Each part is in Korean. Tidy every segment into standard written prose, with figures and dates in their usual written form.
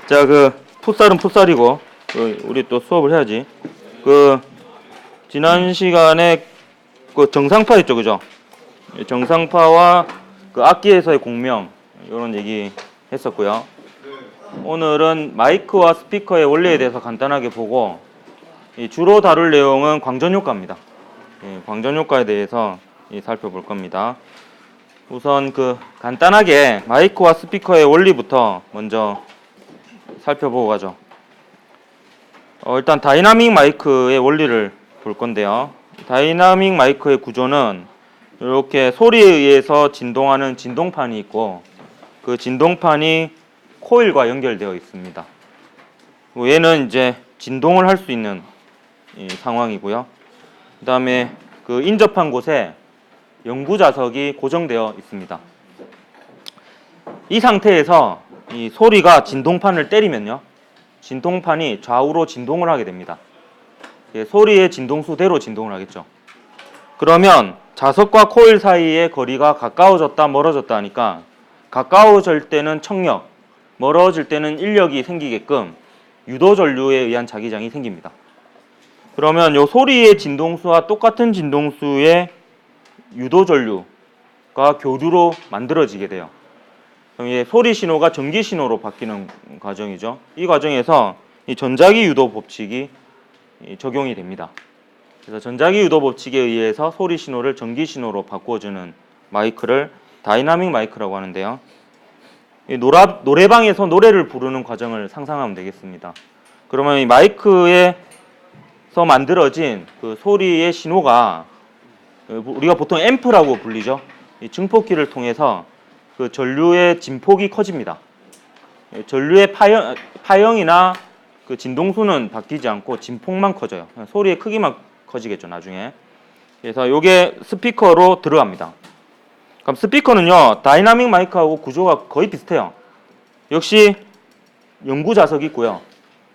자, 풋살은 풋살이고, 우리 또 수업을 해야지. 지난 시간에 정상파 있죠, 그죠? 정상파와 악기에서의 공명, 이런 얘기 했었고요. 오늘은 마이크와 스피커의 원리에 대해서 간단하게 보고, 주로 다룰 내용은 광전효과입니다. 광전효과에 대해서 살펴볼 겁니다. 우선 간단하게 마이크와 스피커의 원리부터 먼저 살펴보고 가죠. 일단 다이나믹 마이크의 원리를 볼 건데요. 다이나믹 마이크의 구조는 이렇게 소리에 의해서 진동하는 진동판이 있고, 그 진동판이 코일과 연결되어 있습니다. 얘는 이제 진동을 할 수 있는 상황이고요. 그 다음에 인접한 곳에 연구 자석이 고정되어 있습니다. 이 상태에서 이 소리가 진동판을 때리면요, 진동판이 좌우로 진동을 하게 됩니다. 소리의 진동수대로 진동을 하겠죠. 그러면 자석과 코일 사이의 거리가 가까워졌다 멀어졌다 하니까 가까워질 때는 청력, 멀어질 때는 인력이 생기게끔 유도전류에 의한 자기장이 생깁니다. 그러면 이 소리의 진동수와 똑같은 진동수의 유도전류가 교류로 만들어지게 돼요. 그럼 소리 신호가 전기 신호로 바뀌는 과정이죠. 이 과정에서 이 전자기 유도 법칙이 적용이 됩니다. 그래서 전자기 유도 법칙에 의해서 소리 신호를 전기 신호로 바꿔주는 마이크를 다이나믹 마이크라고 하는데요. 노래방에서 노래를 부르는 과정을 상상하면 되겠습니다. 그러면 이 마이크에서 만들어진 소리의 신호가 우리가 보통 앰프라고 불리죠. 이 증폭기를 통해서 전류의 진폭이 커집니다. 전류의 파형이나 진동수는 바뀌지 않고 진폭만 커져요. 소리의 크기만 커지겠죠, 나중에. 그래서 이게 스피커로 들어갑니다. 그럼 스피커는요, 다이나믹 마이크하고 구조가 거의 비슷해요. 역시 연구 자석이 있고요.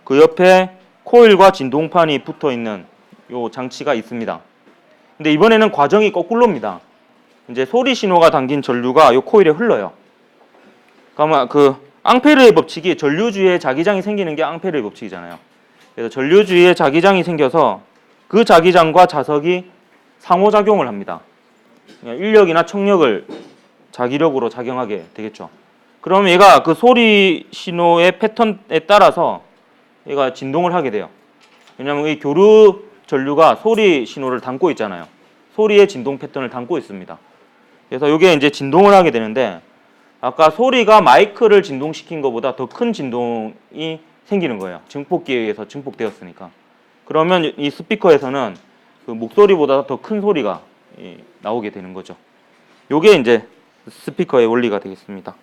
그 옆에 코일과 진동판이 붙어 있는 요 장치가 있습니다. 근데 이번에는 과정이 거꾸로입니다. 이제 소리 신호가 담긴 전류가 요 코일에 흘러요. 그러면 앙페르의 법칙이 전류 주위에 자기장이 생기는 게 앙페르의 법칙이잖아요. 그래서 전류 주위에 자기장이 생겨서 그 자기장과 자석이 상호작용을 합니다. 인력이나 청력을 자기력으로 작용하게 되겠죠. 그러면 얘가 소리 신호의 패턴에 따라서 얘가 진동을 하게 돼요. 왜냐하면 이 교류 전류가 소리 신호를 담고 있잖아요. 소리의 진동 패턴을 담고 있습니다. 그래서 이게 이제 진동을 하게 되는데, 아까 소리가 마이크를 진동시킨 것보다 더 큰 진동이 생기는 거예요. 증폭기에 의해서 증폭되었으니까. 그러면 이 스피커에서는 목소리보다 더 큰 소리가 나오게 되는 거죠. 이게 이제 스피커의 원리가 되겠습니다.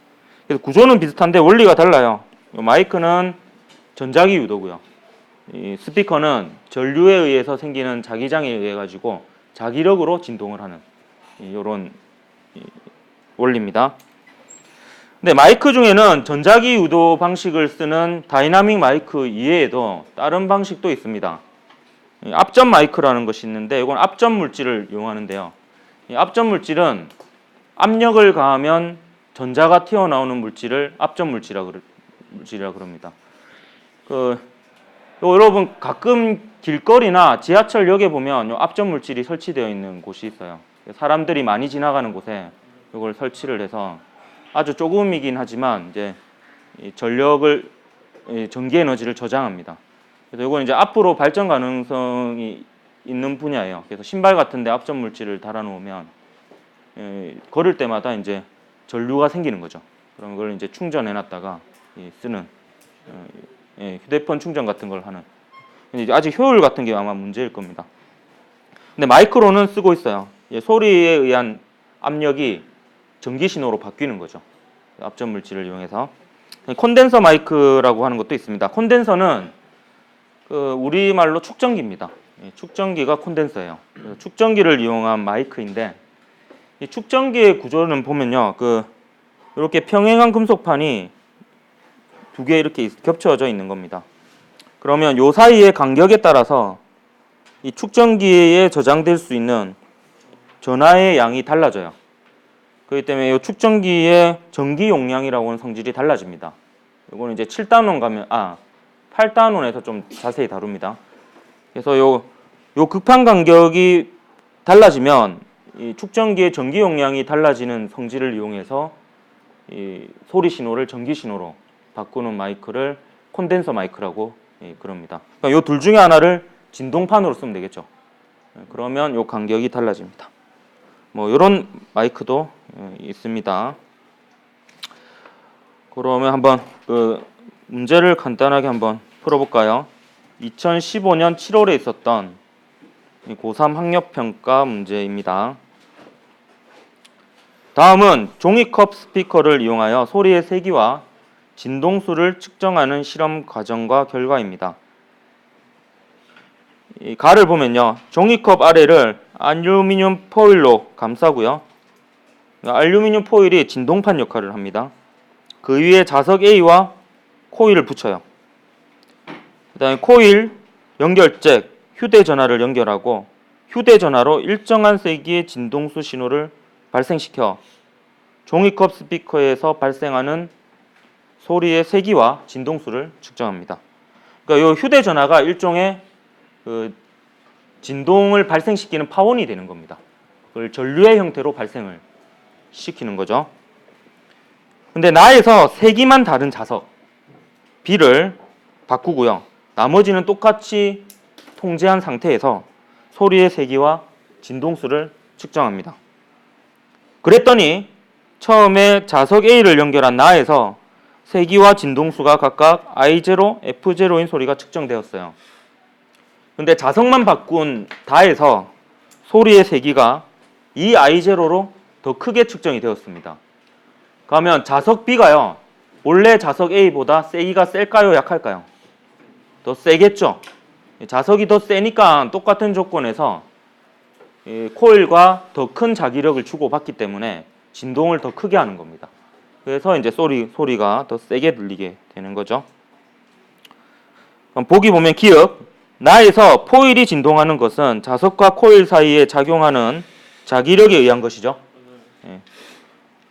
그래서 구조는 비슷한데 원리가 달라요. 마이크는 전자기 유도고요. 이 스피커는 전류에 의해서 생기는 자기장에 의해 가지고 자기력으로 진동을 하는 이런 원리입니다. 근데 마이크 중에는 전자기 유도 방식을 쓰는 다이나믹 마이크 이외에도 다른 방식도 있습니다. 압전 마이크라는 것이 있는데, 이건 압전 물질을 이용하는데요. 이 압전 물질은 압력을 가하면 전자가 튀어나오는 물질을 압전 물질이라고 그럽니다. 여러분 가끔 길거리나 지하철역에 보면 압전 물질이 설치되어 있는 곳이 있어요. 사람들이 많이 지나가는 곳에 이걸 설치를 해서 아주 조금이긴 하지만 이제 전력을, 전기 에너지를 저장합니다. 그래서 이건 이제 앞으로 발전 가능성이 있는 분야예요. 그래서 신발 같은데 압전 물질을 달아놓으면 걸을 때마다 이제 전류가 생기는 거죠. 그럼 그걸 이제 충전해놨다가 쓰는 휴대폰 충전 같은 걸 하는. 근데 아직 효율 같은 게 아마 문제일 겁니다. 근데 마이크로는 쓰고 있어요. 소리에 의한 압력이 전기 신호로 바뀌는 거죠. 압전 물질을 이용해서. 콘덴서 마이크라고 하는 것도 있습니다. 콘덴서는 우리말로 축전기입니다. 축전기가 콘덴서예요. 축전기를 이용한 마이크인데, 이 축전기의 구조는 보면요, 이렇게 평행한 금속판이 두 개 이렇게 겹쳐져 있는 겁니다. 그러면 요 사이의 간격에 따라서 이 축전기에 저장될 수 있는 전하의 양이 달라져요. 그렇기 때문에 이 축전기의 전기 용량이라고는 성질이 달라집니다. 이거는 이제 7단원 가면 8단원에서 좀 자세히 다룹니다. 그래서 요 급한 간격이 달라지면 이 축전기의 전기 용량이 달라지는 성질을 이용해서 이 소리 신호를 전기 신호로 바꾸는 마이크를 콘덴서 마이크라고 그럽니다. 그러니까 요 둘 중에 하나를 진동판으로 쓰면 되겠죠. 그러면 요 간격이 달라집니다. 뭐 이런 마이크도 있습니다. 그러면 한번 그 문제를 간단하게 한번 풀어볼까요? 2015년 7월에 있었던 고3 학력평가 문제입니다. 다음은 종이컵 스피커를 이용하여 소리의 세기와 진동수를 측정하는 실험 과정과 결과입니다. 이 가를 보면요, 종이컵 아래를 알루미늄 포일로 감싸고요. 알루미늄 포일이 진동판 역할을 합니다. 그 위에 자석 A와 코일을 붙여요. 그 다음에 코일, 연결잭, 휴대전화를 연결하고 휴대전화로 일정한 세기의 진동수 신호를 발생시켜 종이컵 스피커에서 발생하는 소리의 세기와 진동수를 측정합니다. 그러니까 이 휴대전화가 일종의 그 진동을 발생시키는 파원이 되는 겁니다. 그걸 전류의 형태로 발생을 시키는 거죠. 근데 나에서 세기만 다른 자석 B를 바꾸고요. 나머지는 똑같이 통제한 상태에서 소리의 세기와 진동수를 측정합니다. 그랬더니 처음에 자석 A를 연결한 나에서 세기와 진동수가 각각 I0, F0인 소리가 측정되었어요. 근데 자석만 바꾼 다에서 소리의 세기가 이 I0로 더 크게 측정이 되었습니다. 그러면 자석 B가요, 원래 자석 A보다 세기가 셀까요, 약할까요? 더 세겠죠. 자석이 더 세니까 똑같은 조건에서 코일과 더 큰 자기력을 주고받기 때문에 진동을 더 크게 하는 겁니다. 그래서 이제 소리가 더 세게 들리게 되는 거죠. 그럼 보기 보면 기억. 나에서 포일이 진동하는 것은 자석과 코일 사이에 작용하는 자기력에 의한 것이죠.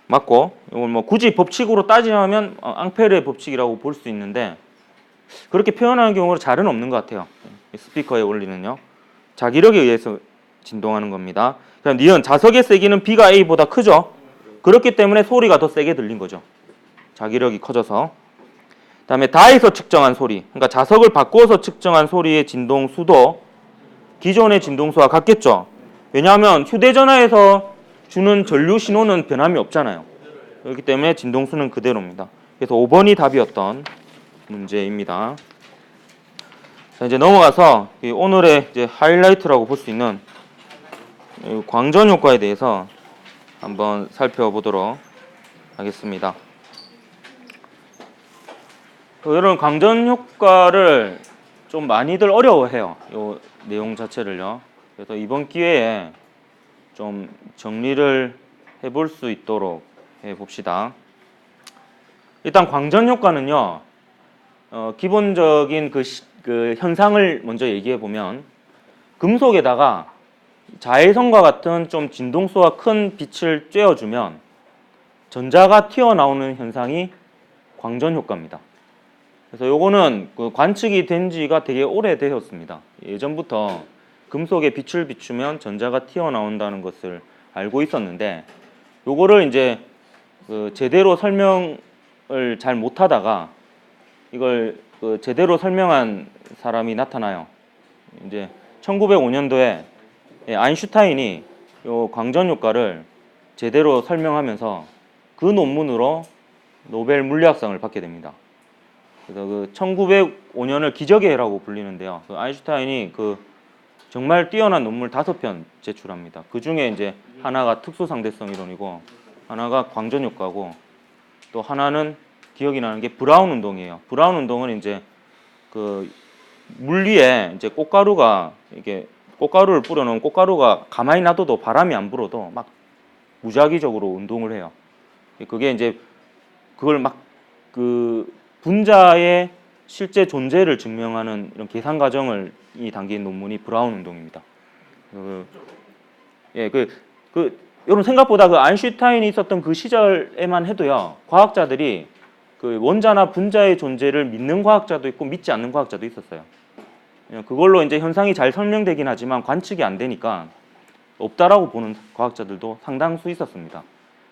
맞고, 이걸 뭐 굳이 법칙으로 따지면 앙페르의 법칙이라고 볼 수 있는데 그렇게 표현하는 경우는 잘은 없는 것 같아요. 스피커의 원리는요. 자기력에 의해서 진동하는 겁니다. 그럼 니은 자석의 세기는 B가 A보다 크죠. 그렇기 때문에 소리가 더 세게 들린 거죠. 자기력이 커져서. 다음에 다에서 측정한 소리, 그러니까 자석을 바꾸어서 측정한 소리의 진동수도 기존의 진동수와 같겠죠. 왜냐하면 휴대전화에서 주는 전류 신호는 변함이 없잖아요. 그렇기 때문에 진동수는 그대로입니다. 그래서 5번이 답이었던 문제입니다. 자, 이제 넘어가서 오늘의 이제 하이라이트라고 볼 수 있는 광전 효과에 대해서 한번 살펴보도록 하겠습니다. 여러분, 광전 효과를 좀 많이들 어려워해요. 이 내용 자체를요. 그래서 이번 기회에 좀 정리를 해볼 수 있도록 해봅시다. 일단 광전 효과는요, 기본적인 그 현상을 먼저 얘기해 보면 금속에다가 자외선과 같은 좀 진동수가 큰 빛을 쬐어주면 전자가 튀어나오는 현상이 광전 효과입니다. 그래서 요거는 그 관측이 된 지가 되게 오래되었습니다. 예전부터 금속에 빛을 비추면 전자가 튀어나온다는 것을 알고 있었는데 요거를 이제 그 제대로 설명을 잘 못하다가 이걸 그 제대로 설명한 사람이 나타나요. 이제 1905년도에 아인슈타인이 요 광전 효과를 제대로 설명하면서 그 논문으로 노벨 물리학상을 받게 됩니다. 그래서 그 1905년을 기적의 해라고 불리는데요. 그 아인슈타인이 그 정말 뛰어난 논문 5편 제출합니다. 그 중에 이제 하나가 특수상대성 이론이고, 하나가 광전 효과고, 또 하나는 기억이 나는 게 브라운 운동이에요. 브라운 운동은 이제 그 물 위에 이제 꽃가루가 이게 꽃가루를 뿌려놓은 꽃가루가 가만히 놔둬도 바람이 안 불어도 막 무작위적으로 운동을 해요. 그게 이제 그걸 막 그 분자의 실제 존재를 증명하는 이런 계산 과정을 담긴 논문이 브라운 운동입니다. 여러분 생각보다 그 아인슈타인이 있었던 그 시절에만 해도요, 과학자들이 그 원자나 분자의 존재를 믿는 과학자도 있고 믿지 않는 과학자도 있었어요. 그걸로 이제 현상이 잘 설명되긴 하지만 관측이 안 되니까 없다라고 보는 과학자들도 상당수 있었습니다.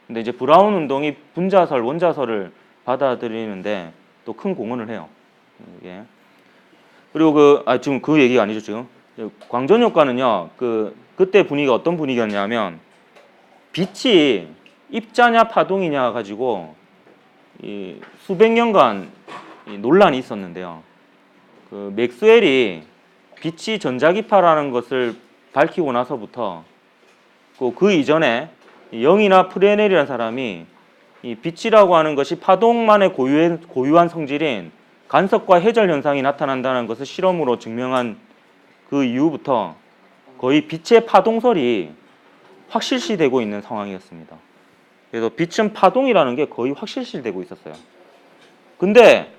근데 이제 브라운 운동이 분자설, 원자설을 받아들이는데 또 큰 공헌을 해요. 예. 그리고 지금 그 얘기가 아니죠, 지금. 광전 효과는요, 그때 분위기가 어떤 분위기였냐면, 빛이 입자냐 파동이냐 가지고 이 수백 년간 이 논란이 있었는데요. 그 맥스웰이 빛이 전자기파라는 것을 밝히고 나서부터 그 이전에 영이나 프레넬이라는 사람이 이 빛이라고 하는 것이 파동만의 고유한 성질인 간섭과 회절 현상이 나타난다는 것을 실험으로 증명한 그 이후부터 거의 빛의 파동설이 확실시되고 있는 상황이었습니다. 그래서 빛은 파동이라는 게 거의 확실시되고 있었어요. 근데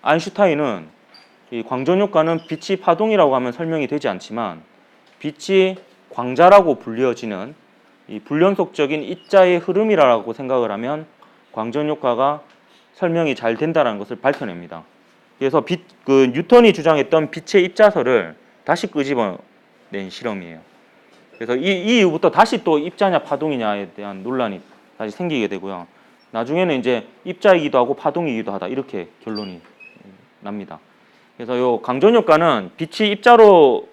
아인슈타인은 이 광전 효과는 빛이 파동이라고 하면 설명이 되지 않지만 빛이 광자라고 불려지는 이 불연속적인 입자의 흐름이라고 생각을 하면 광전 효과가 설명이 잘 된다는 것을 밝혀냅니다. 그래서 뉴턴이 주장했던 빛의 입자설을 다시 끄집어낸 실험이에요. 그래서 이 이후부터 다시 또 입자냐 파동이냐에 대한 논란이 다시 생기게 되고요. 나중에는 이제 입자이기도 하고 파동이기도 하다 이렇게 결론이 납니다. 그래서 요 광전 효과는 빛을 입자로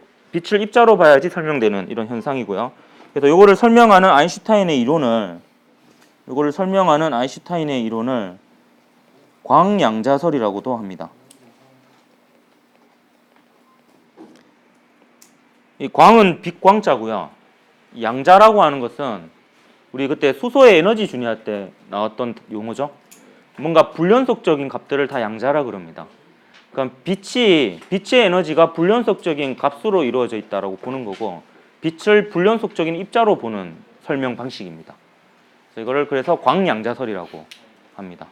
봐야지 설명되는 이런 현상이고요. 그래서 요거를 설명하는 아인슈타인의 이론을 광양자설이라고도 합니다. 이 광은 빛광자고요. 양자라고 하는 것은 우리 그때 수소의 에너지 준위할 때 나왔던 용어죠. 뭔가 불연속적인 값들을 다 양자라 그럽니다. 그럼 빛의 에너지가 불연속적인 값으로 이루어져 있다라고 보는 거고 빛을 불연속적인 입자로 보는 설명 방식입니다. 그래서 광양자설이라고 합니다.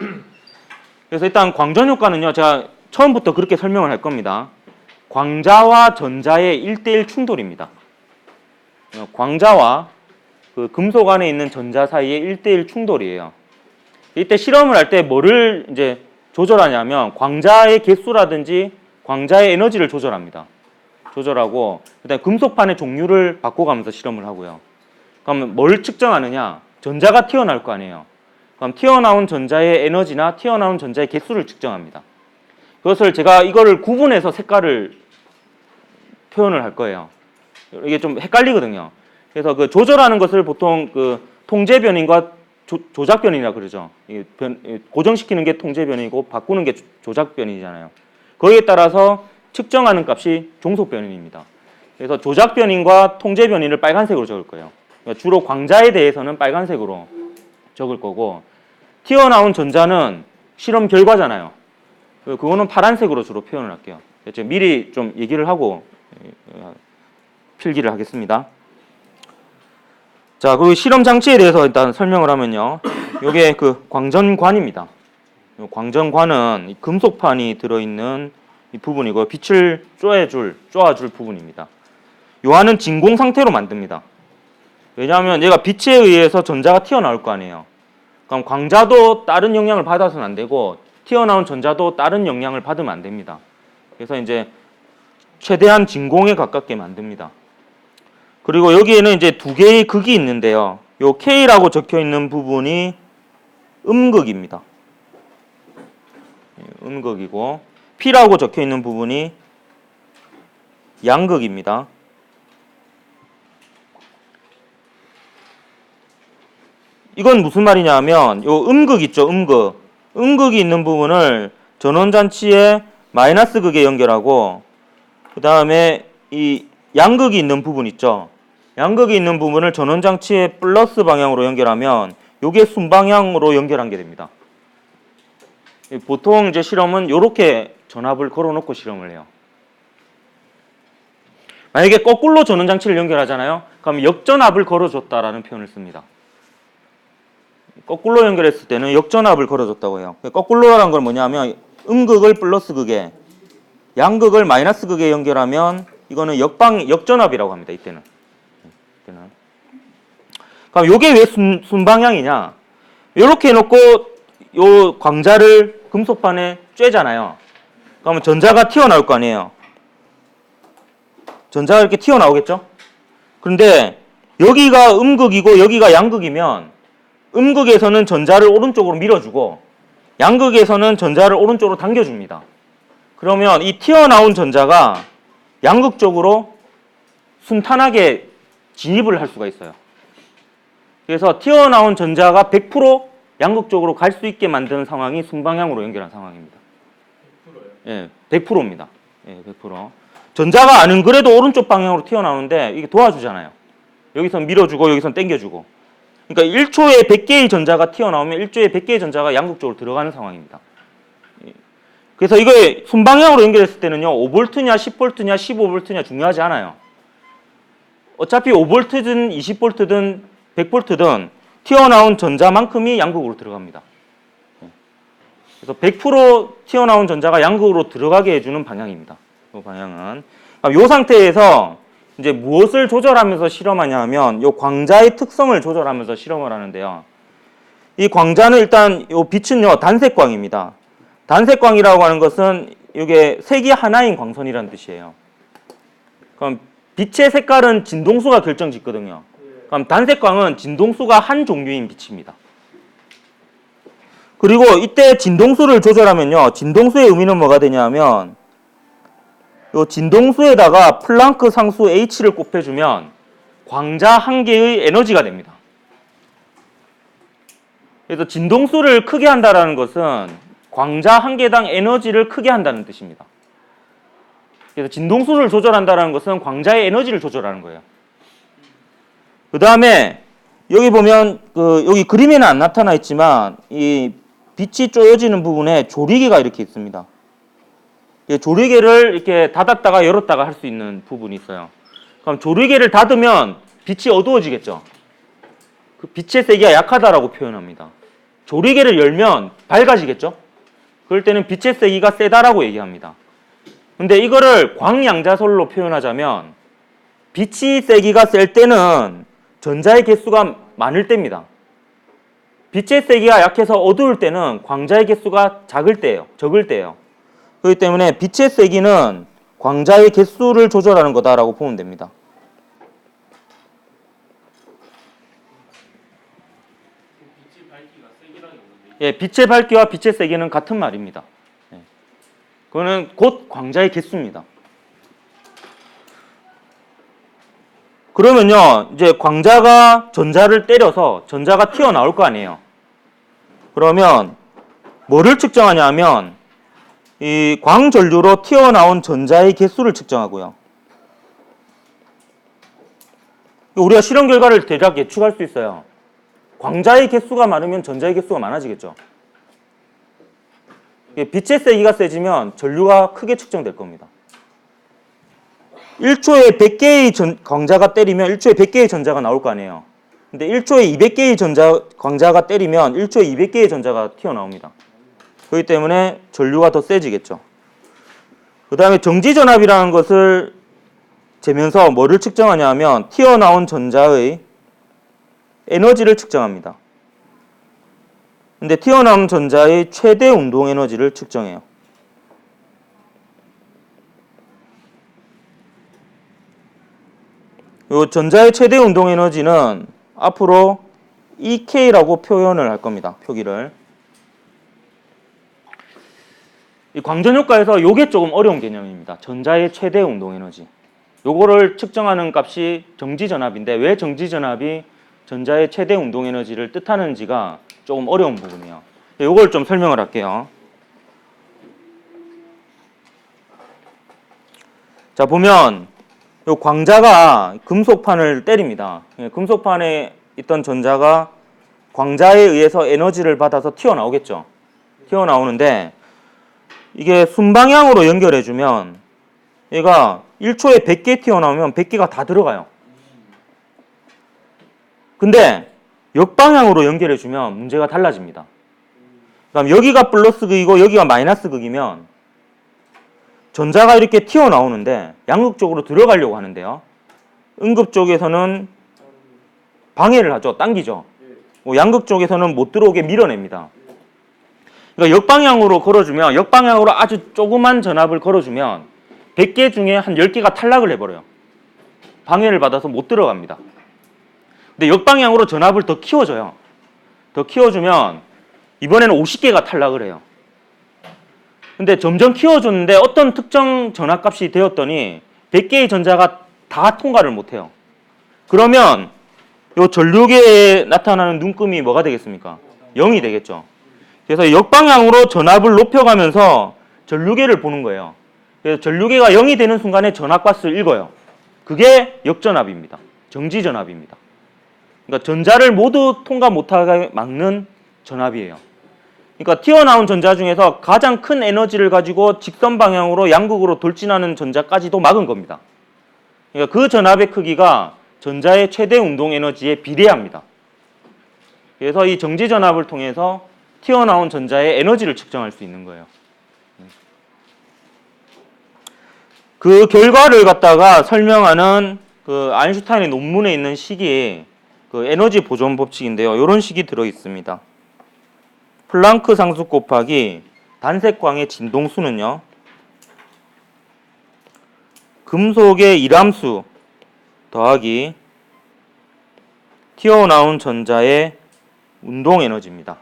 그래서 일단 광전 효과는요, 제가 처음부터 그렇게 설명을 할 겁니다. 광자와 전자의 1대1 충돌입니다. 광자와 그 금속 안에 있는 전자 사이의 1대1 충돌이에요. 이때 실험을 할 때 뭐를 이제 조절하냐면 광자의 개수라든지 광자의 에너지를 조절하고 그다음에 금속판의 종류를 바꿔가면서 실험을 하고요. 그럼 뭘 측정하느냐? 전자가 튀어나올 거 아니에요. 그럼 튀어나온 전자의 에너지나 튀어나온 전자의 개수를 측정합니다. 그것을 제가 이거를 구분해서 색깔을 표현을 할 거예요. 이게 좀 헷갈리거든요. 그래서 그 조절하는 것을 보통 그 통제 변인과 조작 변이라 그러죠. 고정시키는 게 통제 변이고 바꾸는 게 조작 변이잖아요. 거기에 따라서 측정하는 값이 종속 변인입니다. 그래서 조작 변인과 통제 변인을 빨간색으로 적을 거예요. 그러니까 주로 광자에 대해서는 빨간색으로 적을 거고 튀어나온 전자는 실험 결과잖아요. 그거는 파란색으로 주로 표현을 할게요. 미리 좀 얘기를 하고 필기를 하겠습니다. 자, 그리고 실험 장치에 대해서 일단 설명을 하면요. 요게 그 광전관입니다. 광전관은 금속판이 들어있는 이 부분이고요. 빛을 쪼아줄 부분입니다. 요 안은 진공 상태로 만듭니다. 왜냐하면 얘가 빛에 의해서 전자가 튀어나올 거 아니에요. 그럼 광자도 다른 영향을 받아서는 안 되고 튀어나온 전자도 다른 영향을 받으면 안 됩니다. 그래서 이제 최대한 진공에 가깝게 만듭니다. 그리고 여기에는 이제 두 개의 극이 있는데요. 요 K라고 적혀 있는 부분이 음극입니다. 음극이고 P라고 적혀 있는 부분이 양극입니다. 이건 무슨 말이냐면 요 음극 있죠, 음극. 음극이 있는 부분을 전원장치의 마이너스 극에 연결하고 그 다음에 이 양극이 있는 부분 있죠. 양극이 있는 부분을 전원장치의 플러스 방향으로 연결하면 요게 순방향으로 연결한 게 됩니다. 보통 이제 실험은 이렇게 전압을 걸어놓고 실험을 해요. 만약에 거꾸로 전원장치를 연결하잖아요. 그럼 역전압을 걸어줬다라는 표현을 씁니다. 거꾸로 연결했을 때는 역전압을 걸어줬다고 해요. 거꾸로라는 건 뭐냐면 음극을 플러스 극에 양극을 마이너스 극에 연결하면 이거는 역전압이라고 합니다. 이때는. 그럼 요게 왜 순방향이냐? 요렇게 해놓고 요 광자를 금속판에 쬐잖아요. 그러면 전자가 튀어나올 거 아니에요. 전자가 이렇게 튀어나오겠죠? 그런데 여기가 음극이고 여기가 양극이면 음극에서는 전자를 오른쪽으로 밀어주고 양극에서는 전자를 오른쪽으로 당겨줍니다. 그러면 이 튀어나온 전자가 양극 쪽으로 순탄하게 진입을 할 수가 있어요. 그래서 튀어나온 전자가 100% 양극 쪽으로 갈 수 있게 만드는 상황이 순방향으로 연결한 상황입니다. 100%요? 예, 100%입니다. 예, 100%. 전자가 안 그래도 오른쪽 방향으로 튀어나오는데 이게 도와주잖아요. 여기선 밀어주고 여기선 당겨주고. 그러니까 1초에 100개의 전자가 튀어나오면 1초에 100개의 전자가 양극 쪽으로 들어가는 상황입니다. 그래서 이거 순방향으로 연결했을 때는요, 5V냐, 10V냐, 15V냐 중요하지 않아요. 어차피 5V든 20V든 100V든 튀어나온 전자만큼이 양극으로 들어갑니다. 그래서 100% 튀어나온 전자가 양극으로 들어가게 해주는 방향입니다. 이 방향은. 이 상태에서 이제 무엇을 조절하면서 실험하냐 하면 이 광자의 특성을 조절하면서 실험을 하는데요. 이 광자는 일단 이 빛은요, 단색광입니다. 단색광이라고 하는 것은 이게 색이 하나인 광선이라는 뜻이에요. 그럼 빛의 색깔은 진동수가 결정짓거든요. 그럼 단색광은 진동수가 한 종류인 빛입니다. 그리고 이때 진동수를 조절하면요, 진동수의 의미는 뭐가 되냐면 이 진동수에다가 플랑크 상수 H를 곱해주면 광자 한 개의 에너지가 됩니다. 그래서 진동수를 크게 한다는 것은 광자 한 개당 에너지를 크게 한다는 뜻입니다. 그래서 진동수를 조절한다는 것은 광자의 에너지를 조절하는 거예요. 그 다음에 여기 보면 여기 그림에는 안 나타나 있지만 이 빛이 쪼여지는 부분에 조리개가 이렇게 있습니다. 조리개를 이렇게 닫았다가 열었다가 할 수 있는 부분이 있어요. 그럼 조리개를 닫으면 빛이 어두워지겠죠. 그 빛의 세기가 약하다라고 표현합니다. 조리개를 열면 밝아지겠죠. 그럴 때는 빛의 세기가 세다라고 얘기합니다. 근데 이거를 광양자설로 표현하자면 빛이 세기가 셀 때는 전자의 개수가 많을 때입니다. 빛의 세기가 약해서 어두울 때는 광자의 개수가 적을 때예요. 그렇기 때문에 빛의 세기는 광자의 개수를 조절하는 거다라고 보면 됩니다. 빛의 밝기가 세기랑 있는데. 예, 빛의 밝기와 빛의 세기는 같은 말입니다. 예. 그거는 곧 광자의 개수입니다. 그러면요, 이제 광자가 전자를 때려서 전자가 튀어나올 거 아니에요. 그러면 뭐를 측정하냐 하면 이 광전류로 튀어나온 전자의 개수를 측정하고요. 우리가 실험 결과를 대략 예측할 수 있어요. 광자의 개수가 많으면 전자의 개수가 많아지겠죠. 빛의 세기가 세지면 전류가 크게 측정될 겁니다. 1초에 100개의 광자가 때리면 1초에 100개의 전자가 나올 거 아니에요. 근데 1초에 200개의 광자가 때리면 1초에 200개의 전자가 튀어나옵니다. 그렇기 때문에 전류가 더 세지겠죠. 그 다음에 정지전압이라는 것을 재면서 뭐를 측정하냐 하면 튀어나온 전자의 에너지를 측정합니다. 근데 튀어나온 전자의 최대 운동 에너지를 측정해요. 이 전자의 최대 운동 에너지는 앞으로 EK라고 표현을 할 겁니다. 표기를. 이 광전 효과에서 이게 조금 어려운 개념입니다. 전자의 최대 운동 에너지. 요거를 측정하는 값이 정지전압인데 왜 정지전압이 전자의 최대 운동 에너지를 뜻하는지가 조금 어려운 부분이에요. 요걸 좀 설명을 할게요. 자, 보면 요 광자가 금속판을 때립니다. 금속판에 있던 전자가 광자에 의해서 에너지를 받아서 튀어나오겠죠. 튀어나오는데 이게 순방향으로 연결해주면 얘가 1초에 100개 튀어나오면 100개가 다 들어가요. 근데 역방향으로 연결해주면 문제가 달라집니다. 그럼 여기가 플러스 극이고 여기가 마이너스 극이면 전자가 이렇게 튀어나오는데 양극 쪽으로 들어가려고 하는데요. 음극 쪽에서는 방해를 하죠. 당기죠. 양극 쪽에서는 못 들어오게 밀어냅니다. 그러니까 역방향으로 걸어주면, 역방향으로 아주 조그만 전압을 걸어주면 100개 중에 한 10개가 탈락을 해버려요. 방해를 받아서 못 들어갑니다. 근데 역방향으로 전압을 더 키워줘요. 더 키워주면 이번에는 50개가 탈락을 해요. 근데 점점 키워줬는데 어떤 특정 전압값이 되었더니 100개의 전자가 다 통과를 못해요. 그러면 이 전류계에 나타나는 눈금이 뭐가 되겠습니까? 0이 되겠죠. 그래서 역방향으로 전압을 높여가면서 전류계를 보는 거예요. 그래서 전류계가 0이 되는 순간에 전압값을 읽어요. 그게 역전압입니다. 정지전압입니다. 그러니까 전자를 모두 통과 못하게 막는 전압이에요. 그러니까 튀어나온 전자 중에서 가장 큰 에너지를 가지고 직선 방향으로 양극으로 돌진하는 전자까지도 막은 겁니다. 그러니까 그 전압의 크기가 전자의 최대 운동 에너지에 비례합니다. 그래서 이 정지 전압을 통해서 튀어나온 전자의 에너지를 측정할 수 있는 거예요. 그 결과를 갖다가 설명하는 그 아인슈타인의 논문에 있는 식이 그 에너지 보존 법칙인데요. 이런 식이 들어 있습니다. 플랑크 상수 곱하기 단색광의 진동수는요, 금속의 이람수 더하기 튀어나온 전자의 운동 에너지입니다.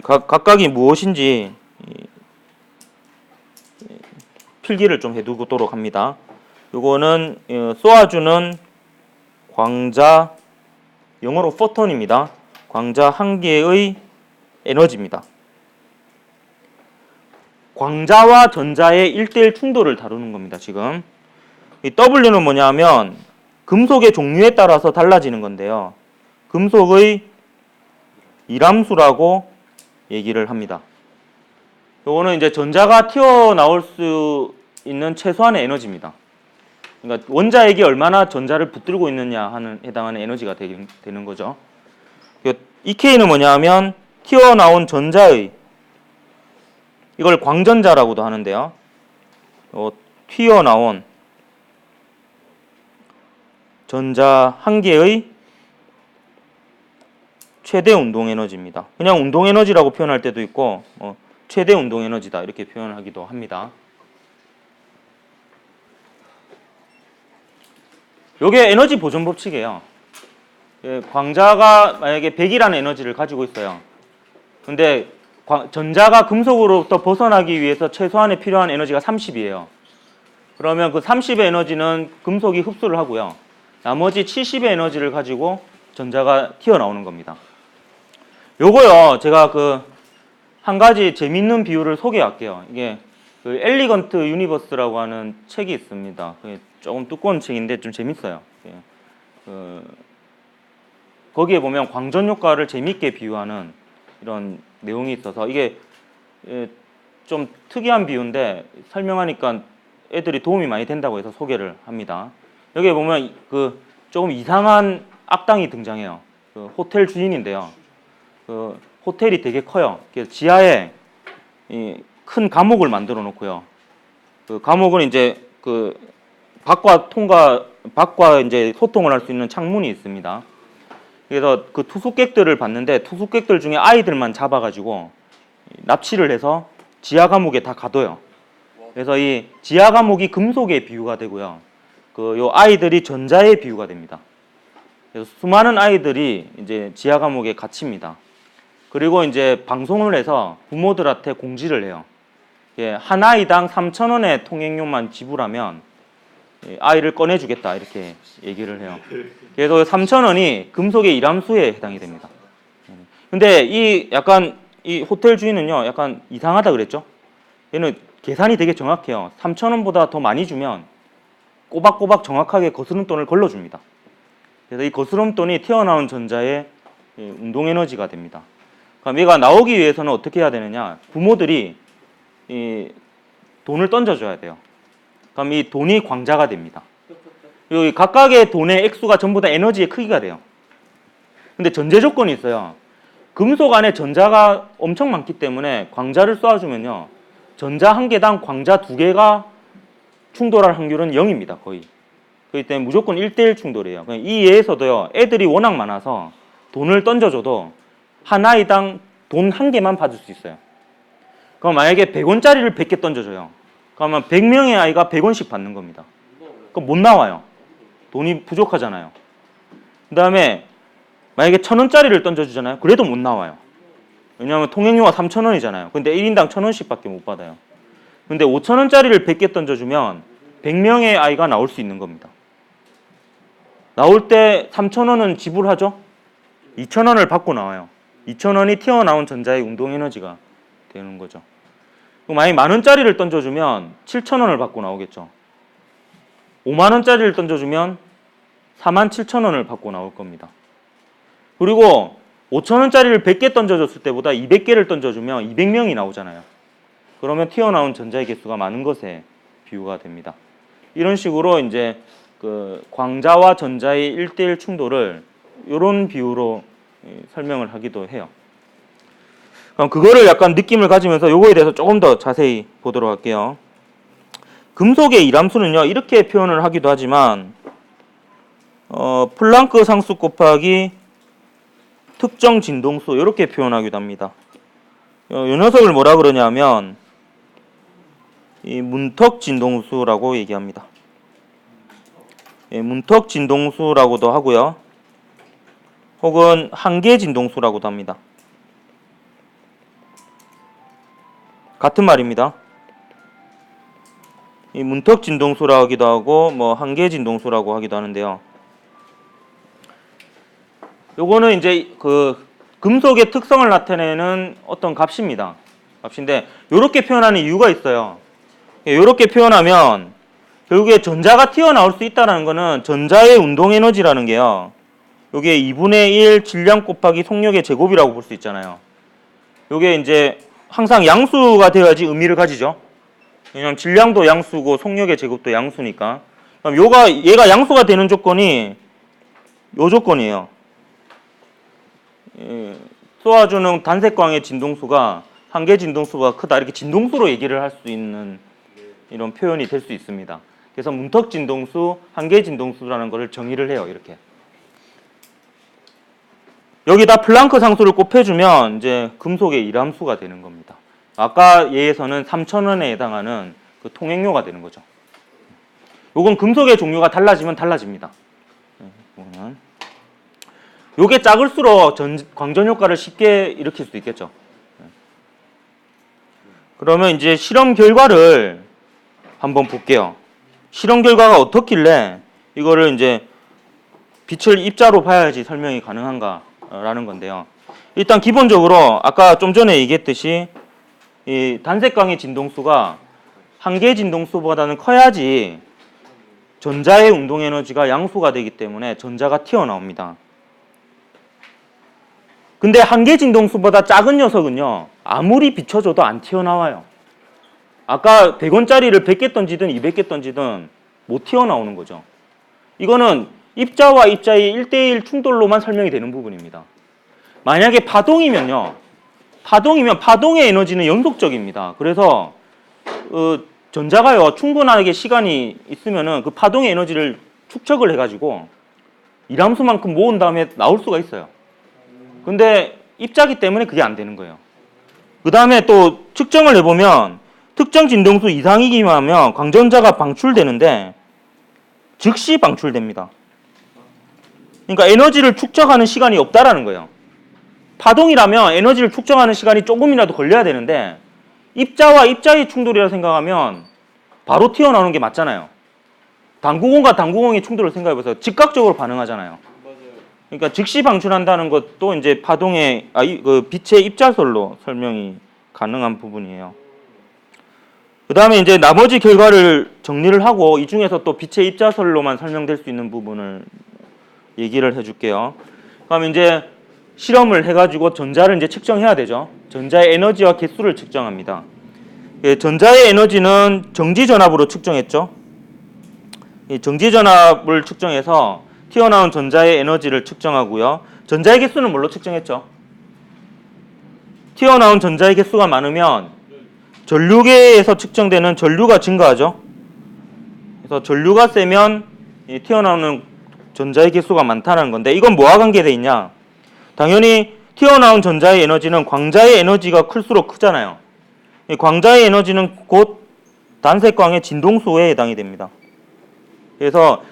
각각이 무엇인지 필기를 좀 해두도록 합니다. 요거는 쏘아주는 광자, 영어로 포톤입니다. 광자 한 개의 에너지입니다. 광자와 전자의 1대1 충돌을 다루는 겁니다. 지금 이 W는 뭐냐면 금속의 종류에 따라서 달라지는 건데요. 금속의 이람수라고 얘기를 합니다. 요거는 이제 전자가 튀어나올 수 있는 최소한의 에너지입니다. 그러니까 원자핵이 얼마나 전자를 붙들고 있느냐 하는 해당하는 에너지가 되는 거죠. 이 K는 뭐냐면 튀어나온 전자의, 이걸 광전자라고도 하는데요. 튀어나온 전자 한 개의 최대 운동 에너지입니다. 그냥 운동 에너지라고 표현할 때도 있고 최대 운동 에너지다 이렇게 표현하기도 합니다. 요게 에너지 보존 법칙이에요. 광자가 만약에 100이라는 에너지를 가지고 있어요. 근데 전자가 금속으로부터 벗어나기 위해서 최소한에 필요한 에너지가 30이에요. 그러면 그 30의 에너지는 금속이 흡수를 하고요. 나머지 70의 에너지를 가지고 전자가 튀어나오는 겁니다. 요거요, 제가 한 가지 재밌는 비유를 소개할게요. 이게 엘리건트 유니버스라고 하는 책이 있습니다. 조금 두꺼운 책인데 좀 재밌어요. 거기에 보면 광전 효과를 재밌게 비유하는 이런 내용이 있어서 이게 좀 특이한 비유인데 설명하니까 애들이 도움이 많이 된다고 해서 소개를 합니다. 여기에 보면 조금 이상한 악당이 등장해요. 호텔 주인인데요. 호텔이 되게 커요. 그래서 지하에 큰 감옥을 만들어 놓고요. 감옥은 이제 밖과 이제 소통을 할 수 있는 창문이 있습니다. 그래서 그 투숙객들을 봤는데 투숙객들 중에 아이들만 잡아가지고 납치를 해서 지하 감옥에 다 가둬요. 그래서 이 지하 감옥이 금속의 비유가 되고요. 요 아이들이 전자의 비유가 됩니다. 그래서 수많은 아이들이 이제 지하 감옥에 갇힙니다. 그리고 이제 방송을 해서 부모들한테 공지를 해요. 한 아이당 3,000원의 통행료만 지불하면 아이를 꺼내주겠다 이렇게 얘기를 해요. 그래서 3,000원이 금속의 이람수에 해당이 됩니다. 근데 이 호텔 주인은요, 약간 이상하다 그랬죠? 얘는 계산이 되게 정확해요. 3,000원보다 더 많이 주면 꼬박꼬박 정확하게 거스름돈을 걸러줍니다. 그래서 이 거스름돈이 튀어나온 전자의 운동 에너지가 됩니다. 그럼 얘가 나오기 위해서는 어떻게 해야 되느냐? 부모들이 돈을 던져줘야 돼요. 그럼 이 돈이 광자가 됩니다. 여기 각각의 돈의 액수가 전부 다 에너지의 크기가 돼요. 근데 전제 조건이 있어요. 금속 안에 전자가 엄청 많기 때문에 광자를 쏘아주면요, 전자 한 개당 광자 두 개가 충돌할 확률은 0입니다. 거의. 그렇기 때문에 무조건 1대1 충돌이에요. 이 예에서도요, 애들이 워낙 많아서 돈을 던져줘도 한 아이당 돈 한 개만 받을 수 있어요. 그럼 만약에 100원짜리를 100개 던져줘요. 그러면 100명의 아이가 100원씩 받는 겁니다. 그럼 못 나와요. 돈이 부족하잖아요. 그 다음에 만약에 1000원짜리를 던져주잖아요. 그래도 못 나와요. 왜냐하면 통행료가 3000원이잖아요. 근데 1인당 1000원씩 밖에 못 받아요. 근데 5000원짜리를 100개 던져주면 100명의 아이가 나올 수 있는 겁니다. 나올 때 3000원은 지불하죠? 2000원을 받고 나와요. 2000원이 튀어나온 전자의 운동에너지가 되는 거죠. 만약에 만원짜리를 던져주면 7000원을 받고 나오겠죠. 5만원짜리를 던져주면 47000원을 받고 나올 겁니다. 그리고 5000원짜리를 100개 던져줬을 때보다 200개를 던져주면 200명이 나오잖아요. 그러면 튀어나온 전자의 개수가 많은 것에 비유가 됩니다. 이런 식으로 이제 그 광자와 전자의 1대1 충돌을 이런 비유로 설명을 하기도 해요. 그럼 그거를 약간 느낌을 가지면서 요거에 대해서 조금 더 자세히 보도록 할게요. 금속의 이람수는요, 이렇게 표현을 하기도 하지만 플랑크 상수 곱하기 특정 진동수 이렇게 표현하기도 합니다. 요 녀석을 뭐라 그러냐면 이 문턱 진동수라고 얘기합니다. 예, 문턱 진동수라고도 하고요. 혹은 한계 진동수라고도 합니다. 같은 말입니다. 이 문턱 진동수라고 하기도 하고 뭐 한계 진동수라고 하기도 하는데요. 요거는 이제 그 금속의 특성을 나타내는 어떤 값입니다. 값인데 요렇게 표현하는 이유가 있어요. 요렇게 표현하면 결국에 전자가 튀어나올 수 있다는 거는 전자의 운동 에너지라는 게요. 요게 2분의 1 질량 곱하기 속력의 제곱이라고 볼 수 있잖아요. 요게 이제 항상 양수가 되어야지 의미를 가지죠. 왜냐면 질량도 양수고 속력의 제곱도 양수니까. 그럼 얘가 양수가 되는 조건이 요 조건이에요. 쏘아주는 단색광의 진동수가 한계 진동수가 크다. 이렇게 진동수로 얘기를 할 수 있는 이런 표현이 될 수 있습니다. 그래서 문턱 진동수, 한계 진동수라는 것을 정의를 해요. 이렇게. 여기다 플랑크 상수를 곱해주면 이제 금속의 일함수가 되는 겁니다. 아까 예에서는 3000원에 해당하는 그 통행료가 되는 거죠. 요건 금속의 종류가 달라지면 달라집니다. 보면 요게 작을수록 광전 효과를 쉽게 일으킬 수 있겠죠. 그러면 이제 실험 결과를 한번 볼게요. 실험 결과가 어떻길래 이거를 이제 빛을 입자로 봐야지 설명이 가능한가라는 건데요. 일단 기본적으로 아까 좀 전에 얘기했듯이 이 단색광의 진동수가 한계 진동수보다는 커야지 전자의 운동 에너지가 양수가 되기 때문에 전자가 튀어나옵니다. 근데 한계 진동수보다 작은 녀석은요, 아무리 비춰줘도 안 튀어나와요. 아까 100원짜리를 100개 던지든 200개 던지든 못 튀어나오는 거죠. 이거는 입자와 입자의 1대1 충돌로만 설명이 되는 부분입니다. 만약에 파동이면 파동의 에너지는 연속적입니다. 그래서 전자가요, 충분하게 시간이 있으면은 그 파동의 에너지를 축적을 해가지고 일함수만큼 모은 다음에 나올 수가 있어요. 근데 입자기 때문에 그게 안 되는 거예요. 그 다음에 또 측정을 해보면 특정 진동수 이상이기만 하면 광전자가 방출되는데 즉시 방출됩니다. 그러니까 에너지를 축적하는 시간이 없다라는 거예요. 파동이라면 에너지를 축적하는 시간이 조금이라도 걸려야 되는데 입자와 입자의 충돌이라 생각하면 바로 튀어나오는 게 맞잖아요. 당구공과 당구공의 충돌을 생각해보세요. 즉각적으로 반응하잖아요. 그러니까 즉시 방출한다는 것도 이제 파동의 그 빛의 입자설로 설명이 가능한 부분이에요. 그 다음에 이제 나머지 결과를 정리를 하고 이 중에서 또 빛의 입자설로만 설명될 수 있는 부분을 얘기를 해줄게요. 그럼 이제 실험을 해가지고 전자를 이제 측정해야 되죠. 전자의 에너지와 개수를 측정합니다. 전자의 에너지는 정지전압으로 측정했죠. 이 정지전압을 측정해서 튀어나온 전자의 에너지를 측정하고요. 전자의 개수는 뭘로 측정했죠? 튀어나온 전자의 개수가 많으면 전류계에서 측정되는 전류가 증가하죠. 그래서 전류가 세면 이 튀어나오는 전자의 개수가 많다는 건데 이건 뭐와 관계돼 있냐? 당연히 튀어나온 전자의 에너지는 광자의 에너지가 클수록 크잖아요. 이 광자의 에너지는 곧 단색광의 진동수에 해당이 됩니다. 그래서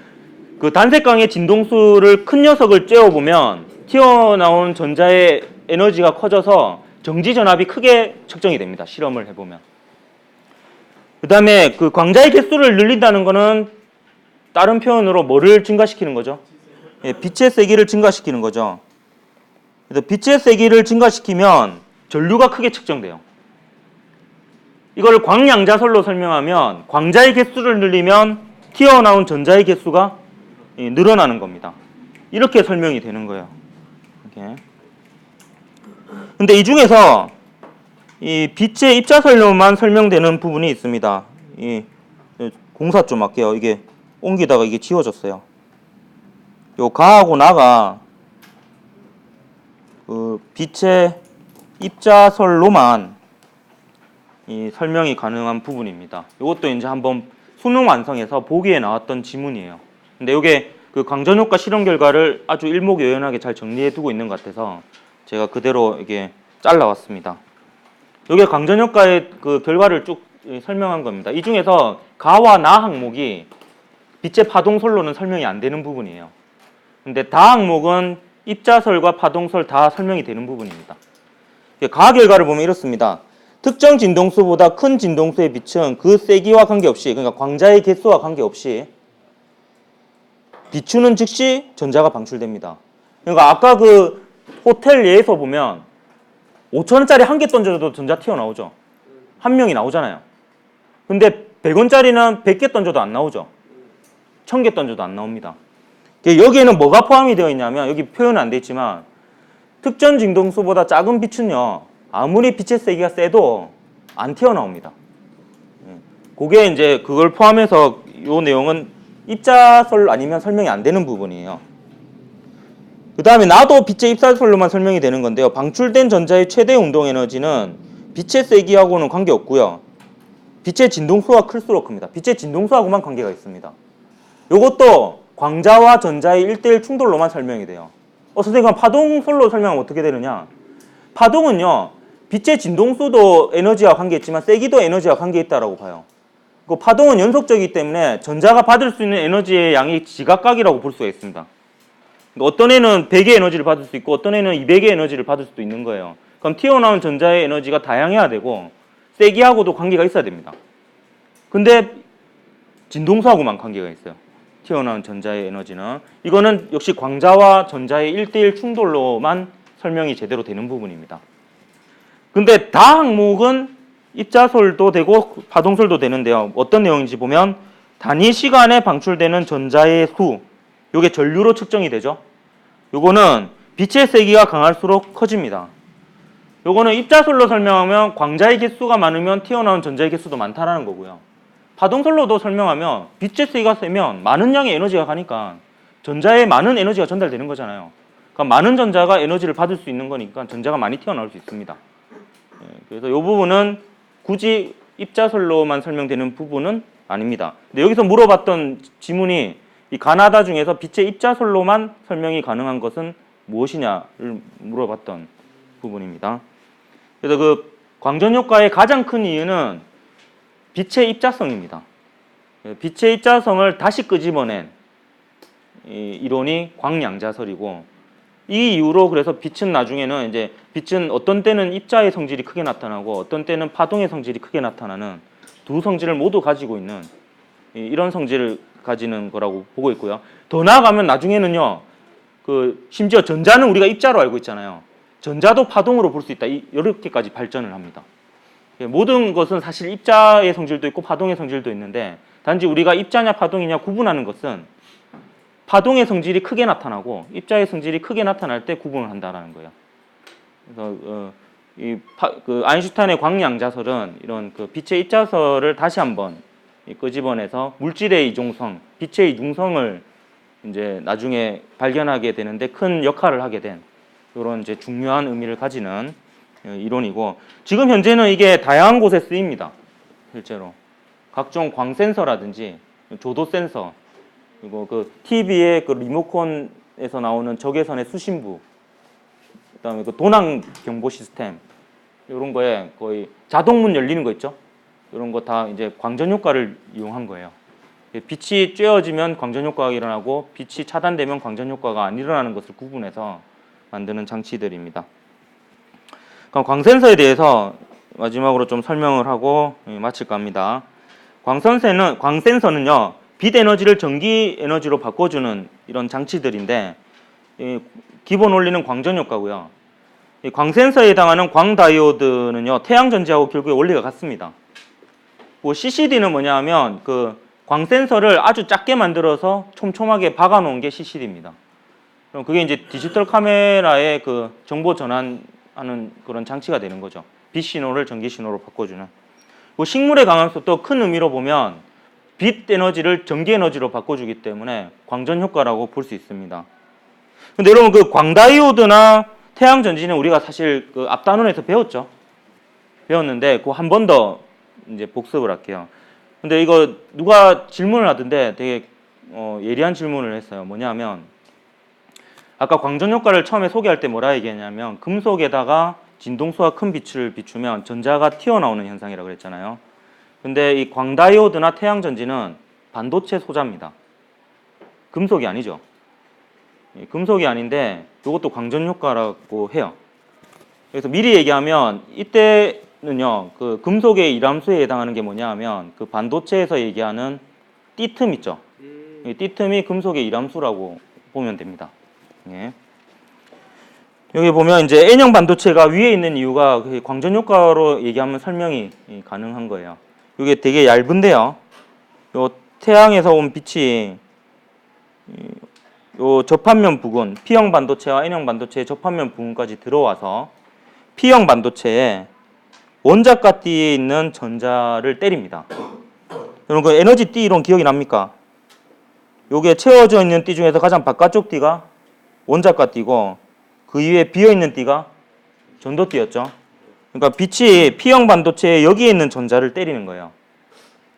그 단색광의 진동수를 큰 녀석을 쬐어보면 튀어나온 전자의 에너지가 커져서 정지전압이 크게 측정이 됩니다. 실험을 해보면. 그 다음에 그 광자의 개수를 늘린다는 거는 다른 표현으로 뭐를 증가시키는 거죠? 예, 빛의 세기를 증가시키는 거죠. 그래서 빛의 세기를 증가시키면 전류가 크게 측정돼요. 이걸 광양자설로 설명하면 광자의 개수를 늘리면 튀어나온 전자의 개수가 늘어나는 겁니다. 이렇게 설명이 되는 거예요. 이렇게. 근데 이 중에서 이 빛의 입자설로만 설명되는 부분이 있습니다. 이 공사 좀 할게요. 이게 옮기다가 이게 지워졌어요. 요 가하고 나가 그 빛의 입자설로만 이 설명이 가능한 부분입니다. 이것도 이제 한번 수능 완성해서 보기에 나왔던 지문이에요. 근데 이게 그 광전효과 실험 결과를 아주 일목요연하게 잘 정리해 두고 있는 것 같아서 제가 그대로 이게 잘라왔습니다. 이게 광전효과의 그 결과를 쭉 설명한 겁니다. 이 중에서 가와 나 항목이 빛의 파동설로는 설명이 안 되는 부분이에요. 근데 다 항목은 입자설과 파동설 다 설명이 되는 부분입니다. 가 결과를 보면 이렇습니다. 특정 진동수보다 큰 진동수의 빛은 그 세기와 관계없이, 그러니까 광자의 개수와 관계없이 비추는 즉시 전자가 방출됩니다. 그러니까 아까 그 호텔 예에서 보면 5,000원짜리 한 개 던져도 전자 튀어나오죠. 한 명이 나오잖아요. 근데 100원짜리는 100개 던져도 안 나오죠. 1000개 던져도 안 나옵니다. 여기에는 뭐가 포함이 되어 있냐면, 여기 표현은 안 되어 있지만 특정 진동수보다 작은 빛은요, 아무리 빛의 세기가 세도 안 튀어나옵니다. 그게 이제 그걸 포함해서 이 내용은 입자설 아니면 설명이 안 되는 부분이에요. 그 다음에 나도 빛의 입자설로만 설명이 되는 건데요. 방출된 전자의 최대 운동 에너지는 빛의 세기하고는 관계없고요. 빛의 진동수가 클수록 큽니다. 빛의 진동수하고만 관계가 있습니다. 이것도 광자와 전자의 1대1 충돌로만 설명이 돼요. 선생님, 파동설로 설명하면 어떻게 되느냐? 파동은요, 빛의 진동수도 에너지와 관계있지만 세기도 에너지와 관계있다라고 봐요. 그 파동은 연속적이기 때문에 전자가 받을 수 있는 에너지의 양이 지각각이라고 볼 수가 있습니다. 어떤 애는 100의 에너지를 받을 수 있고 어떤 애는 200의 에너지를 받을 수도 있는 거예요. 그럼 튀어나온 전자의 에너지가 다양해야 되고 세기하고도 관계가 있어야 됩니다. 근데 진동수하고만 관계가 있어요. 튀어나온 전자의 에너지는. 이거는 역시 광자와 전자의 1대1 충돌로만 설명이 제대로 되는 부분입니다. 근데 다 항목은 입자설도 되고 파동설도 되는데요. 어떤 내용인지 보면 단위 시간에 방출되는 전자의 수, 요게 전류로 측정이 되죠. 요거는 빛의 세기가 강할수록 커집니다. 요거는 입자설로 설명하면 광자의 개수가 많으면 튀어나온 전자의 개수도 많다라는 거고요. 파동설로도 설명하면 빛의 세기가 세면 많은 양의 에너지가 가니까 전자에 많은 에너지가 전달되는 거잖아요. 그러니까 많은 전자가 에너지를 받을 수 있는 거니까 전자가 많이 튀어나올 수 있습니다. 그래서 이 부분은 굳이 입자설로만 설명되는 부분은 아닙니다. 근데 여기서 물어봤던 지문이 이 가나다 중에서 빛의 입자설로만 설명이 가능한 것은 무엇이냐를 물어봤던 부분입니다. 그래서 그 광전 효과의 가장 큰 이유는 빛의 입자성입니다. 빛의 입자성을 다시 끄집어낸 이 이론이 광양자설이고, 이 이후로 그래서 빛은 나중에는 이제 빛은 어떤 때는 입자의 성질이 크게 나타나고 어떤 때는 파동의 성질이 크게 나타나는 두 성질을 모두 가지고 있는 이런 성질을 가지는 거라고 보고 있고요. 더 나아가면 나중에는요, 그 심지어 전자는 우리가 입자로 알고 있잖아요. 전자도 파동으로 볼 수 있다. 이렇게까지 발전을 합니다. 모든 것은 사실 입자의 성질도 있고 파동의 성질도 있는데, 단지 우리가 입자냐 파동이냐 구분하는 것은 파동의 성질이 크게 나타나고 입자의 성질이 크게 나타날 때 구분을 한다라는 거예요. 그래서 그 아인슈타인의 광양자설은 이런 그 빛의 입자설을 다시 한번 끄집어내서 물질의 이중성, 빛의 이중성을 이제 나중에 발견하게 되는데 큰 역할을 하게 된 이런 이제 중요한 의미를 가지는 이론이고, 지금 현재는 이게 다양한 곳에 쓰입니다. 실제로 각종 광 센서라든지 조도 센서, 그리고 그 TV의 그 리모컨에서 나오는 적외선의 수신부, 그다음에 그 도난 경보 시스템 이런 거에 거의 자동문 열리는 거 있죠. 이런 거 다 이제 광전 효과를 이용한 거예요. 빛이 쬐어지면 광전 효과가 일어나고 빛이 차단되면 광전 효과가 안 일어나는 것을 구분해서 만드는 장치들입니다. 그럼 광센서에 대해서 마지막으로 좀 설명을 하고 마칠까 합니다. 광센서는요, 빛 에너지를 전기 에너지로 바꿔주는 이런 장치들인데, 기본 원리는 광전 효과고요. 이 광센서에 해당하는 광다이오드는요, 태양전지하고 결국에 원리가 같습니다. 뭐 CCD는 뭐냐 하면 그 광센서를 아주 작게 만들어서 촘촘하게 박아 놓은 게 CCD입니다. 그럼 그게 이제 디지털 카메라의 그 정보 전환하는 그런 장치가 되는 거죠. 빛 신호를 전기 신호로 바꿔주는. 뭐 식물의 강함수도 큰 의미로 보면 빛 에너지를 전기 에너지로 바꿔주기 때문에 광전 효과라고 볼 수 있습니다. 근데 여러분 그 광다이오드나 태양전지는 우리가 사실 그 앞단원에서 배웠는데 그거 한 번 더 이제 복습을 할게요. 근데 이거 누가 질문을 하던데 되게 예리한 질문을 했어요. 뭐냐면 아까 광전 효과를 처음에 소개할 때 뭐라 얘기했냐면 금속에다가 진동수가 큰 빛을 비추면 전자가 튀어나오는 현상이라고 그랬잖아요. 근데 이 광다이오드나 태양전지는 반도체 소자입니다. 금속이 아니죠. 금속이 아닌데 이것도 광전 효과라고 해요. 그래서 미리 얘기하면 이때는요, 그 금속의 일함수에 해당하는 게 뭐냐 하면 그 반도체에서 얘기하는 띠틈 있죠. 이 띠틈이 금속의 일함수라고 보면 됩니다. 예. 여기 보면 이제 N형 반도체가 위에 있는 이유가 그 광전 효과로 얘기하면 설명이 가능한 거예요. 이게 되게 얇은데요. 요 태양에서 온 빛이 요 접합면 부근, P형 반도체와 N형 반도체의 접합면 부근까지 들어와서 P형 반도체에 원자가 띠에 있는 전자를 때립니다. 여러분 그 에너지 띠 이론 기억이 납니까? 요게 채워져 있는 띠 중에서 가장 바깥쪽 띠가 원자가 띠고 그 이후에 비어있는 띠가 전도띠였죠. 그러니까 빛이 P형 반도체에 여기에 있는 전자를 때리는 거예요.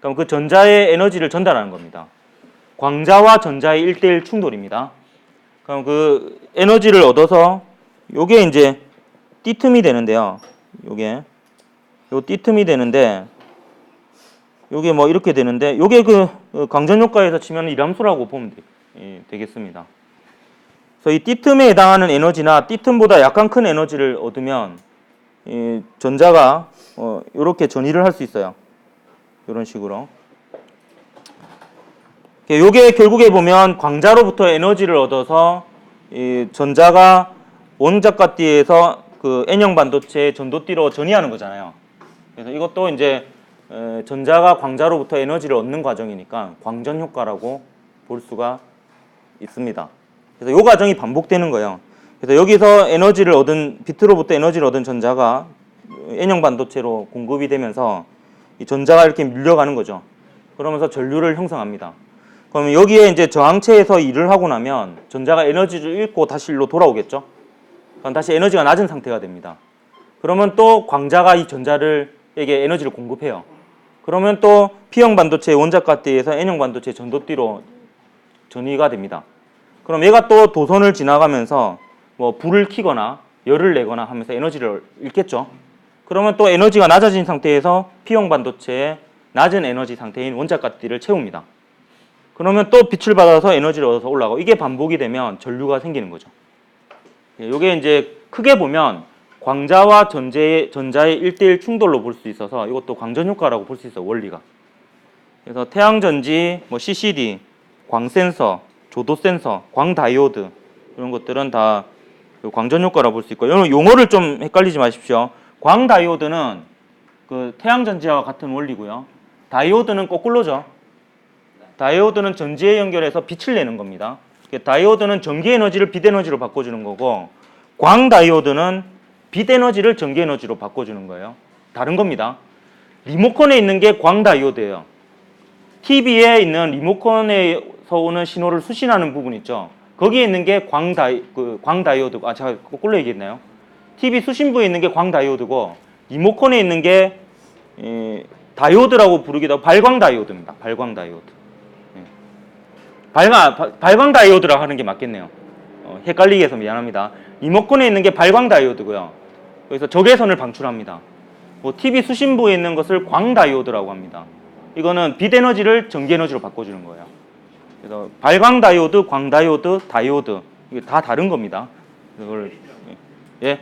그럼 그 전자의 에너지를 전달하는 겁니다. 광자와 전자의 1대1 충돌입니다. 그럼 그 에너지를 얻어서 요게 이제 띠틈이 되는데요. 요게 요 띠틈이 되는데 요게 뭐 이렇게 되는데 요게 그 광전 효과에서 치면 일함수라고 보면 되겠습니다. 그래서 이 띠틈에 해당하는 에너지나 띠틈보다 약간 큰 에너지를 얻으면 이 전자가 이렇게 전이를 할 수 있어요. 이런 식으로. 요게 결국에 보면 광자로부터 에너지를 얻어서 이 전자가 원자가띠에서 그 N형 반도체의 전도띠로 전이하는 거잖아요. 그래서 이것도 이제 전자가 광자로부터 에너지를 얻는 과정이니까 광전 효과라고 볼 수가 있습니다. 그래서 이 과정이 반복되는 거예요. 그래서 여기서 에너지를 얻은 비트로부터 에너지를 얻은 전자가 N형 반도체로 공급이 되면서 이 전자가 이렇게 밀려가는 거죠. 그러면서 전류를 형성합니다. 그러면 여기에 이제 저항체에서 일을 하고 나면 전자가 에너지를 잃고 다시 일로 돌아오겠죠. 그럼 다시 에너지가 낮은 상태가 됩니다. 그러면 또 광자가 이 전자에게 에너지를 공급해요. 그러면 또 P형 반도체의 원자가띠에서 N형 반도체의 전도띠로 전이가 됩니다. 그럼 얘가 또 도선을 지나가면서 뭐 불을 켜거나 열을 내거나 하면서 에너지를 잃겠죠. 그러면 또 에너지가 낮아진 상태에서 P형 반도체의 낮은 에너지 상태인 원자가띠를 채웁니다. 그러면 또 빛을 받아서 에너지를 얻어서 올라가고 이게 반복이 되면 전류가 생기는 거죠. 이게 이제 크게 보면 광자와 전자의 1대1 충돌로 볼 수 있어서 이것도 광전 효과라고 볼 수 있어요. 원리가. 그래서 태양전지, 뭐 CCD, 광센서, 조도센서, 광다이오드 이런 것들은 다 광전 효과라고 볼 수 있고 여러분 용어를 좀 헷갈리지 마십시오. 광다이오드는 그 태양전지와 같은 원리고요. 다이오드는 거꾸로죠. 다이오드는 전지에 연결해서 빛을 내는 겁니다. 다이오드는 전기 에너지를 빛 에너지로 바꿔주는 거고 광다이오드는 빛 에너지를 전기 에너지로 바꿔주는 거예요. 다른 겁니다. 리모컨에 있는 게 광다이오드예요. TV에 있는 리모컨에서 오는 신호를 수신하는 부분 있죠. 거기에 있는 게 광다이오드. 제가 거꾸로 얘기했나요? TV 수신부에 있는 게 광다이오드고 리모컨에 있는 게 다이오드라고 부르기도 하고 발광다이오드입니다. 발광다이오드. 발광 다이오드라고 하는 게 맞겠네요. 헷갈리게 해서 미안합니다. 리모컨에 있는 게 발광 다이오드고요. 그래서 적외선을 방출합니다. TV 수신부에 있는 것을 광 다이오드라고 합니다. 이거는 빛 에너지를 전기 에너지로 바꿔주는 거예요. 그래서 발광 다이오드, 광 다이오드, 다이오드 이게 다 다른 겁니다. 이걸 예.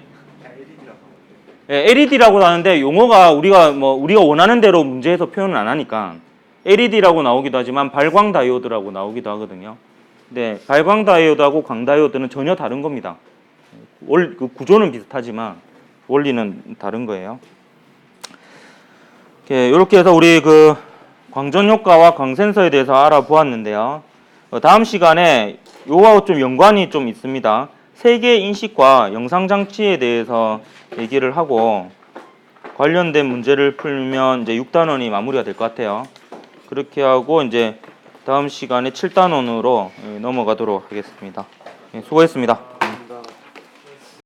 LED라고 하는데 용어가 우리가 원하는 대로 문제에서 표현을 안 하니까 LED라고 나오기도 하지만 발광 다이오드라고 나오기도 하거든요. 근데 발광 다이오드하고 광 다이오드는 전혀 다른 겁니다. 그 구조는 비슷하지만 원리는 다른 거예요. 이렇게 해서 우리 그 광전 효과와 광 센서에 대해서 알아보았는데요. 다음 시간에 요거하고 좀 연관이 좀 있습니다. 세계 인식과 영상 장치에 대해서 얘기를 하고 관련된 문제를 풀면 이제 6단원이 마무리가 될 것 같아요. 그렇게 하고 이제 다음 시간에 7단원으로 넘어가도록 하겠습니다. 수고했습니다.